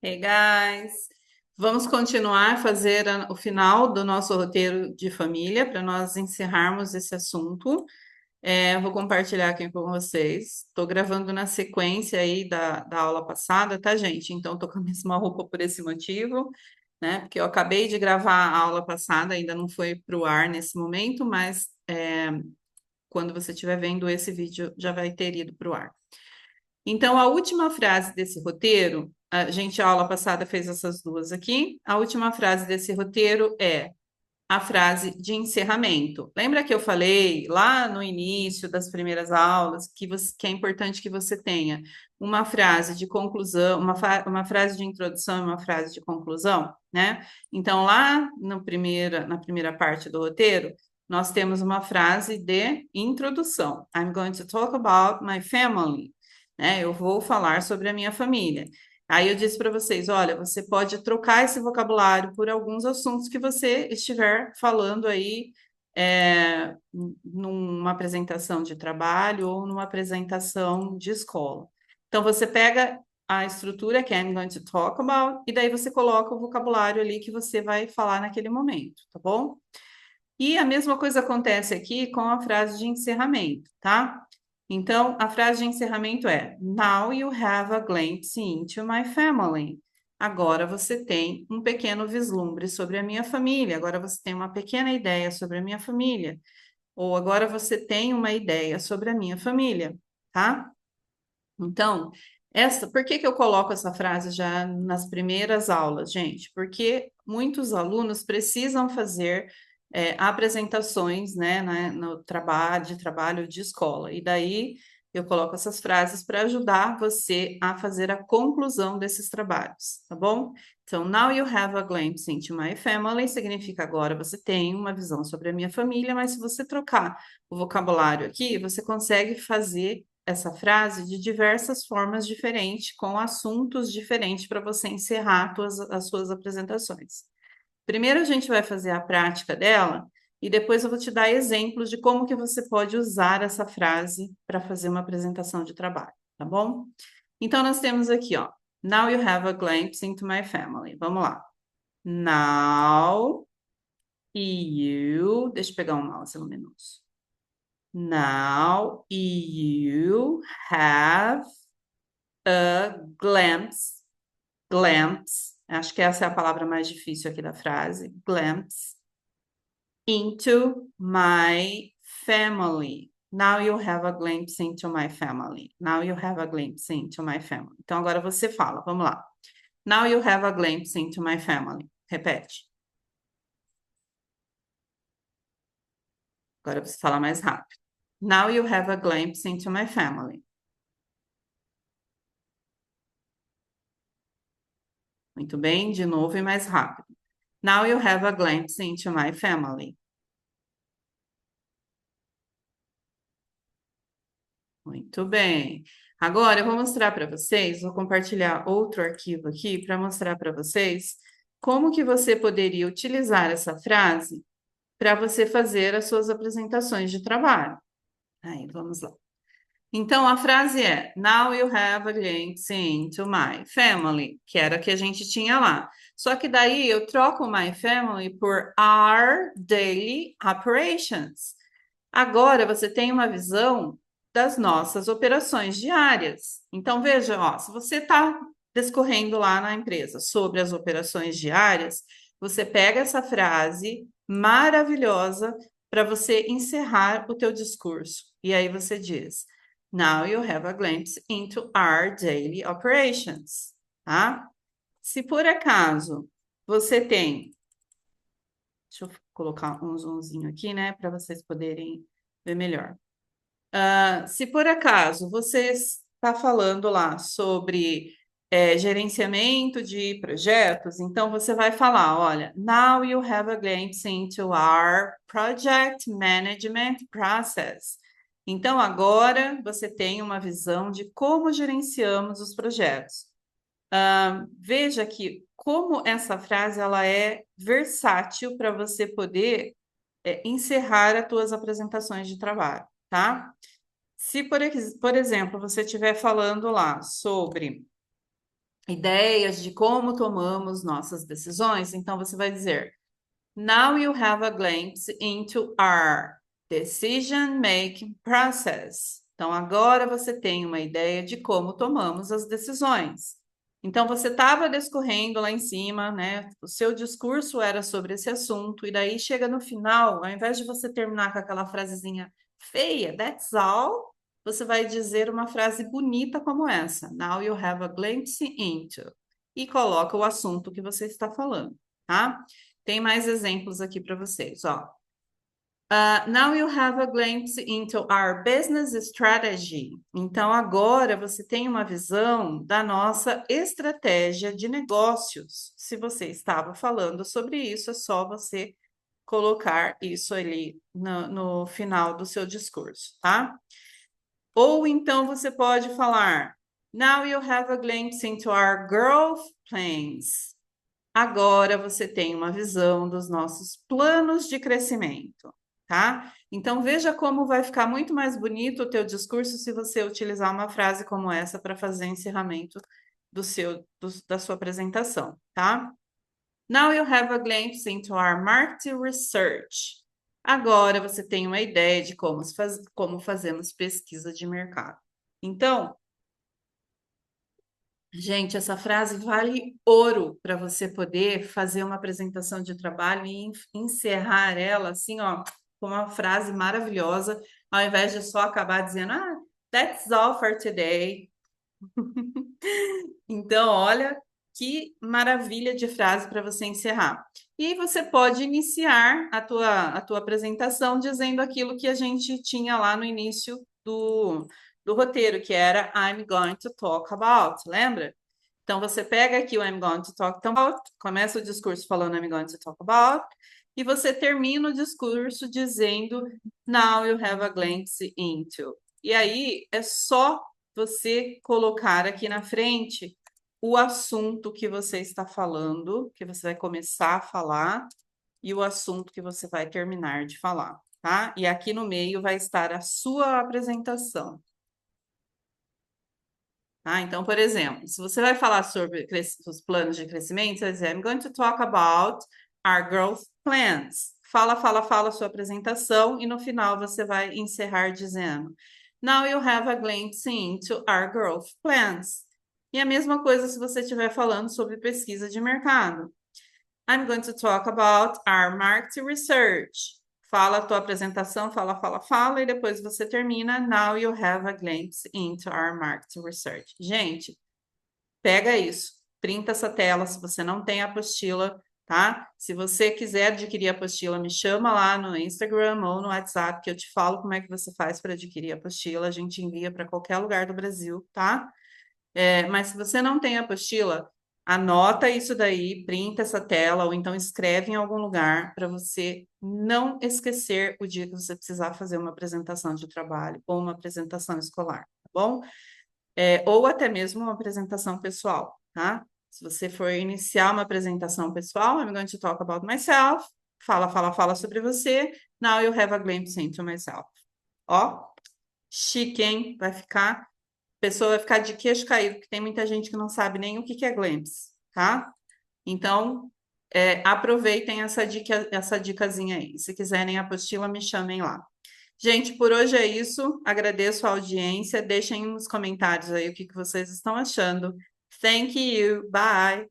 Hey guys, vamos continuar a fazer o final do nosso roteiro de família para nós encerrarmos esse assunto. Eu vou compartilhar aqui com vocês. Estou gravando na sequência aí da aula passada, tá, gente? Então, estou com a mesma roupa por esse motivo, né? Porque eu acabei de gravar a aula passada, ainda não foi para o ar nesse momento, mas quando você estiver vendo esse vídeo, já vai ter ido para o ar. Então, a última frase desse roteiro, a gente, a aula passada fez essas duas aqui. A última frase desse roteiro é a frase de encerramento. Lembra que eu falei lá no início das primeiras aulas que é importante que você tenha uma frase de conclusão, uma frase de introdução e uma frase de conclusão, né? Então, lá no na primeira parte do roteiro, nós temos uma frase de introdução. I'm going to talk about my family, né? Eu vou falar sobre a minha família. Aí eu disse para vocês, olha, você pode trocar esse vocabulário por alguns assuntos que você estiver falando aí numa apresentação de trabalho ou numa apresentação de escola. Então você pega a estrutura que é I'm going to talk about e daí você coloca o vocabulário ali que você vai falar naquele momento, tá bom? E a mesma coisa acontece aqui com a frase de encerramento, tá? Então, a frase de encerramento é: Now you have a glimpse into my family. Agora você tem um pequeno vislumbre sobre a minha família. Agora você tem uma pequena ideia sobre a minha família. Ou agora você tem uma ideia sobre a minha família, tá? Então, por que que eu coloco essa frase já nas primeiras aulas, gente? Porque muitos alunos precisam fazer apresentações, né, no trabalho de escola. E daí eu coloco essas frases para ajudar você a fazer a conclusão desses trabalhos, tá bom? Então, now you have a glimpse into my family significa agora você tem uma visão sobre a minha família, mas se você trocar o vocabulário aqui, você consegue fazer essa frase de diversas formas diferentes, com assuntos diferentes para você encerrar as suas apresentações. Primeiro a gente vai fazer a prática dela e depois eu vou te dar exemplos de como que você pode usar essa frase para fazer uma apresentação de trabalho, tá bom? Então nós temos aqui, ó, Now you have a glimpse into my family. Vamos lá. Now you, deixa eu pegar um mouse luminoso. Now you have a glimpse, acho que essa é a palavra mais difícil aqui da frase, glimpse, into my family. Now you have a glimpse into my family. Now you have a glimpse into my family. Então agora você fala, vamos lá. Now you have a glimpse into my family. Repete. Agora você fala mais rápido. Now you have a glimpse into my family. Muito bem, de novo e mais rápido. Now you have a glimpse into my family. Muito bem. Agora eu vou mostrar para vocês, vou compartilhar outro arquivo aqui para mostrar para vocês como que você poderia utilizar essa frase para você fazer as suas apresentações de trabalho. Aí, vamos lá. Então, a frase é Now you have a glimpse into my family, que era a que a gente tinha lá. Só que daí eu troco my family por our daily operations. Agora você tem uma visão das nossas operações diárias. Então, veja, ó, se você está discorrendo lá na empresa sobre as operações diárias, você pega essa frase maravilhosa para você encerrar o teu discurso. E aí você diz, Now you have a glimpse into our daily operations, tá? Se por acaso você tem, deixa eu colocar um zoomzinho aqui, né, para vocês poderem ver melhor. Se por acaso você está falando lá sobre gerenciamento de projetos, então você vai falar, olha, now you have a glimpse into our project management process. Então agora você tem uma visão de como gerenciamos os projetos. Veja que como essa frase ela é versátil para você poder encerrar as tuas apresentações de trabalho, tá? Se, por exemplo, você estiver falando lá sobre ideias de como tomamos nossas decisões, então você vai dizer: Now you have a glimpse into our decision-making process. Então, agora você tem uma ideia de como tomamos as decisões. Então, você estava discorrendo lá em cima, né? O seu discurso era sobre esse assunto, e daí chega no final, ao invés de você terminar com aquela frasezinha feia, that's all, você vai dizer uma frase bonita como essa: Now you have a glimpse into. E coloca o assunto que você está falando, tá? Tem mais exemplos aqui para vocês, ó. Now you have a glimpse into our business strategy. Então, agora você tem uma visão da nossa estratégia de negócios. Se você estava falando sobre isso, é só você colocar isso ali no final do seu discurso, tá? Ou então você pode falar: Now you have a glimpse into our growth plans. Agora você tem uma visão dos nossos planos de crescimento, tá? Então veja como vai ficar muito mais bonito o teu discurso se você utilizar uma frase como essa para fazer encerramento da sua apresentação, tá? Now you have a glimpse into our market research. Agora você tem uma ideia de como fazemos pesquisa de mercado. Então, gente, essa frase vale ouro para você poder fazer uma apresentação de trabalho e encerrar ela assim, ó, com uma frase maravilhosa, ao invés de só acabar dizendo, that's all for today. Então, olha que maravilha de frase para você encerrar. E você pode iniciar a tua apresentação dizendo aquilo que a gente tinha lá no início do roteiro, que era I'm going to talk about, lembra? Então, você pega aqui o I'm going to talk about, começa o discurso falando I'm going to talk about, e você termina o discurso dizendo Now you have a glimpse into. E aí, é só você colocar aqui na frente o assunto que você está falando, que você vai começar a falar, e o assunto que você vai terminar de falar, tá? E aqui no meio vai estar a sua apresentação. Tá? Então, por exemplo, se você vai falar sobre os planos de crescimento, você vai dizer, I'm going to talk about our growth plans. Fala a sua apresentação e no final você vai encerrar dizendo, Now you have a glimpse into our growth plans. E a mesma coisa se você estiver falando sobre pesquisa de mercado. I'm going to talk about our market research. Fala a tua apresentação, fala, e depois você termina. Now you have a glimpse into our market research. Gente, pega isso, printa essa tela se você não tem a apostila, tá? Se você quiser adquirir a apostila, me chama lá no Instagram ou no WhatsApp, que eu te falo como é que você faz para adquirir a apostila. A gente envia para qualquer lugar do Brasil, tá? Mas se você não tem a apostila, anota isso daí, printa essa tela, ou então escreve em algum lugar para você não esquecer o dia que você precisar fazer uma apresentação de trabalho ou uma apresentação escolar, tá bom? Ou até mesmo uma apresentação pessoal, tá? Se você for iniciar uma apresentação pessoal, I'm going to talk about myself. Fala sobre você. Now you have a glimpse into myself. Ó, chique, hein? Vai ficar pessoa vai ficar de queixo caído, porque tem muita gente que não sabe nem o que é glimpse, tá? Então, aproveitem essa dicasinha aí. Se quiserem a apostila, me chamem lá. Gente, por hoje é isso. Agradeço a audiência. Deixem nos comentários aí o que vocês estão achando. Thank you. Bye.